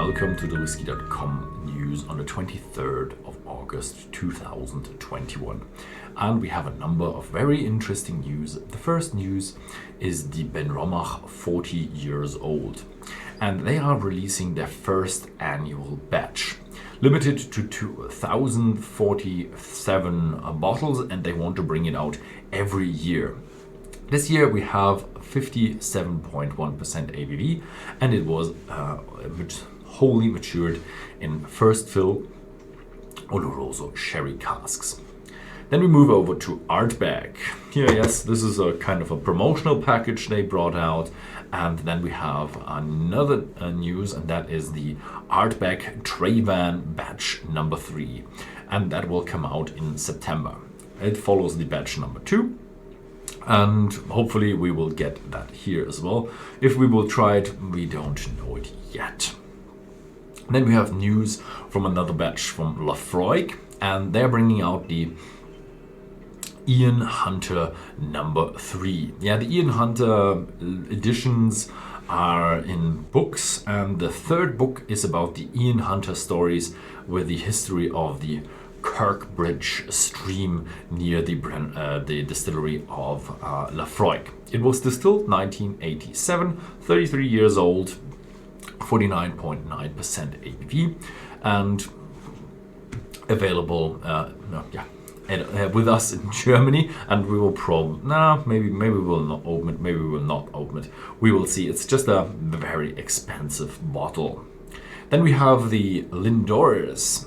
welcome to the Whisky.com news on the 23rd of August 2021. And we have a number of very interesting news. The first news is the Benromach 40 years old. And they are releasing their first annual batch. Limited to 2,047 bottles, and they want to bring it out every year. This year we have 57.1% ABV, and it was wholly matured in first fill Oloroso sherry casks. Then we move over to Ardbeg. Here, yes, this is a kind of a promotional package they brought out. And then we have another news, and that is the Ardbeg Traigh Bhan batch number 3. And that will come out in September. It follows the batch number 2. And hopefully we will get that here as well. If we will try it, we don't know it yet. Then we have news from another batch from Laphroaig, and they're bringing out the Ian Hunter number 3. Yeah, the Ian Hunter editions are in books, and the third book is about the Ian Hunter stories with the history of the Kirkbridge stream near the distillery of Laphroaig. It was distilled 1987, 33 years old, 49.9% ABV, and available with us in Germany, and we will maybe we will not open it, maybe we will not open it. We will see. It's just a very expensive bottle. Then we have the Lindores.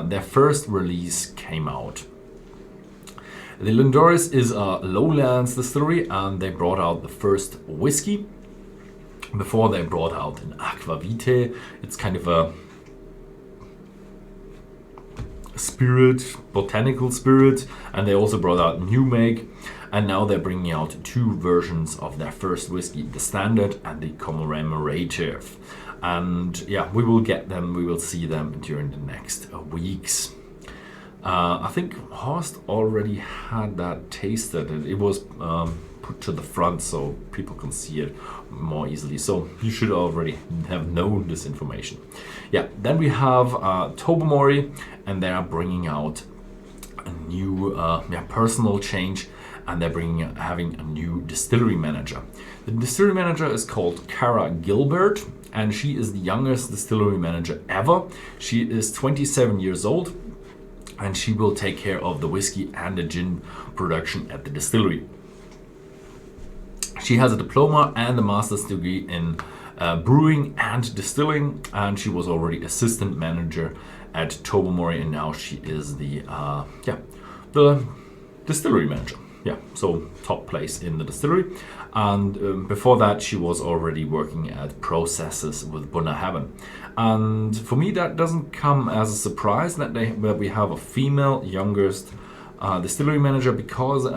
Their first release came out. The Lindores is a lowlands distillery, and they brought out the first whiskey. Before they brought out an aquavite. It's kind of a spirit, botanical spirit, and they also brought out new make, and now they're bringing out 2 versions of their first whiskey, the standard and the commemorative. And yeah, we will get them, we will see them during the next weeks. I think Horst already had that tasted. It was put to the front so people can see it more easily. So you should already have known this information. Yeah, then we have Tobermory, and they are bringing out a new personal change, and they're having a new distillery manager. The distillery manager is called Cara Gilbert, and she is the youngest distillery manager ever. She is 27 years old, and she will take care of the whiskey and the gin production at the distillery. She has a diploma and a master's degree in brewing and distilling, and she was already assistant manager at Tobermory, and now she is the distillery manager. Yeah, so top place in the distillery. And before that, she was already working at processes with Bunnahabhain. And for me, that doesn't come as a surprise that we have a female youngest distillery manager, because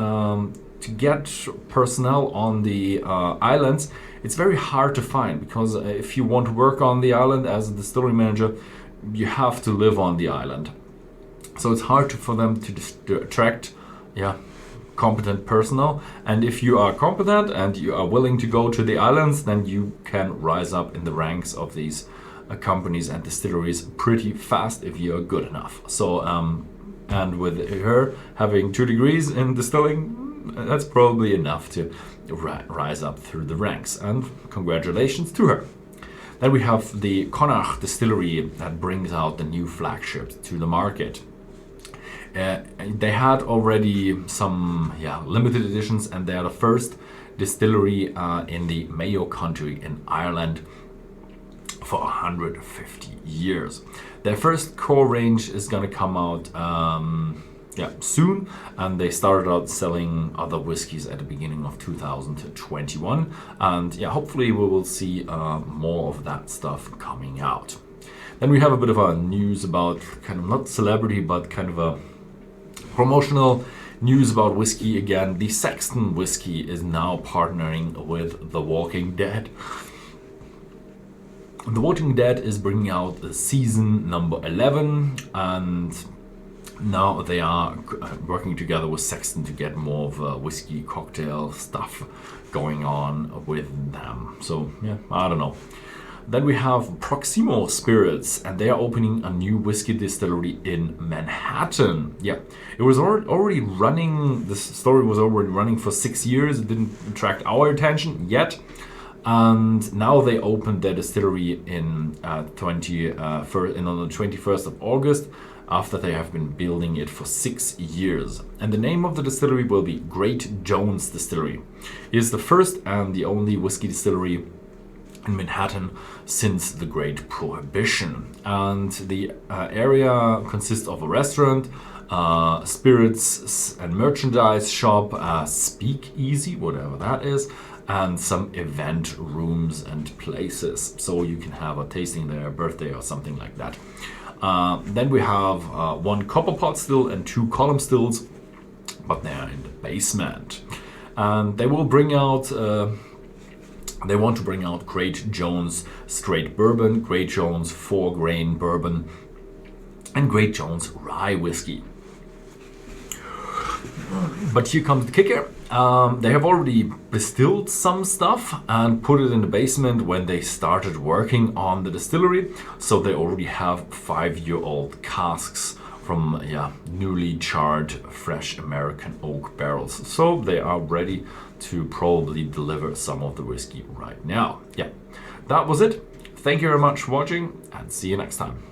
to get personnel on the islands, it's very hard to find, because if you want to work on the island as a distillery manager, you have to live on the island. So it's hard for them to attract competent personnel. And if you are competent and you are willing to go to the islands, then you can rise up in the ranks of these companies and distilleries pretty fast if you are good enough. So and with her having 2 degrees in distilling, that's probably enough to rise up through the ranks, and congratulations to her. Then we have the Connacht Distillery that brings out the new flagship to the market. They had already some limited editions, and they are the first distillery in the Mayo country in Ireland for 150 years. Their first core range is going to come out soon, and they started out selling other whiskies at the beginning of 2021, and hopefully we will see more of that stuff coming out. Then we have a bit of a news about kind of not celebrity, but kind of a promotional news about whiskey again. The Sexton Whiskey is now partnering with The Walking Dead. The Walking Dead is bringing out the season number 11, and now they are working together with Sexton to get more of a whiskey cocktail stuff going on with them. So I don't know. Then we have Proximo Spirits, and they are opening a new whiskey distillery in Manhattan. Yeah, it was already running, this story was already running for 6 years. It didn't attract our attention yet. And now they opened their distillery in on the 21st of August, after they have been building it for 6 years. And the name of the distillery will be Great Jones Distillery. It is the first and the only whiskey distillery in Manhattan since the Great Prohibition. And the area consists of a restaurant, spirits and merchandise shop, speakeasy, whatever that is, and some event rooms and places. So you can have a tasting there, a birthday or something like that. Then we have 1 copper pot still and 2 column stills, but they are in the basement. And they will bring out, they want to bring out Great Jones Straight Bourbon, Great Jones 4-grain Bourbon, and Great Jones Rye Whiskey. But here comes the kicker. They have already distilled some stuff and put it in the basement when they started working on the distillery. So they already have 5-year-old casks from newly charred fresh American oak barrels. So they are ready to probably deliver some of the whiskey right now. Yeah, that was it. Thank you very much for watching, and see you next time.